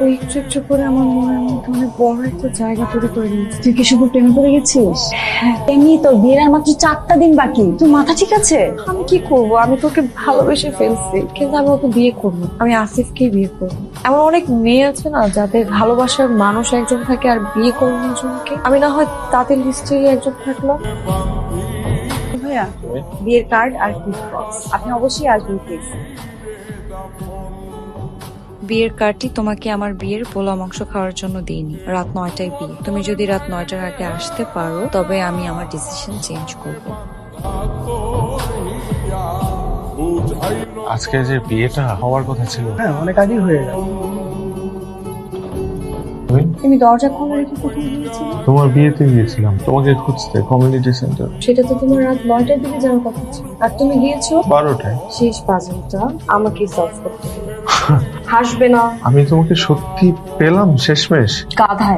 ওই একটু একটু করে আমার মনের মধ্যে অনেক বড় একটা জায়গা তৈরি করে দিয়েছে। তুই কি শুধু প্রেমে পড়ে গেছিস? হ্যাঁ, এমনি তোর বিয়ের আর মাত্র 4টা দিন বাকি, তোর মাথা ঠিক আছে? আমি কি করব? আমি তোকে ভালোবেসে ফেলছি, কিন্তু আমি ওকে বিয়ে করবো। আমি আসিফকেই বিয়ে করবো। এমন অনেক মেয়ে আছে না যাদের ভালোবাসার মানুষ একজন থাকে আর বিয়ে করবো একজনকে। আমি না হয় তাদের লিস্টে একজন থাকলাম। ভাইয়া, বিয়ের কার্ড আর গিফট বক্স, আপনি অবশ্যই আসবেন প্লিজ। বিয়ের কার্ডটি তোমাকে আমার বিয়ের পোলা মাংস খাওয়ার জন্য দিইনি। রাত 9টায় বিয়ে। তুমি যদি রাত 9টার আগে আসতে পারো তবে আমি আমার ডিসিশন চেঞ্জ করব। আজকে যে বিয়েটা হওয়ার কথা ছিল, হ্যাঁ অনেক আগেই হয়ে গেল। তুমি দরজা খোলা রেখে কোথায় গিয়েছিলে? তোমার বিয়েতে গিয়েছিলাম তোমাকে খুঁজতে কমিউনিটি সেন্টার। সেটা তো তোমার রাত 9টার দিকে যাওয়ার কথা ছিল, আর তুমি গিয়েছো 12টায়। শেষ পাজলটা আমাকে সলভ করতে হবে। হাসবে না। আমি তোমাকে সত্যি পেলাম শেষমেশ। গাধায়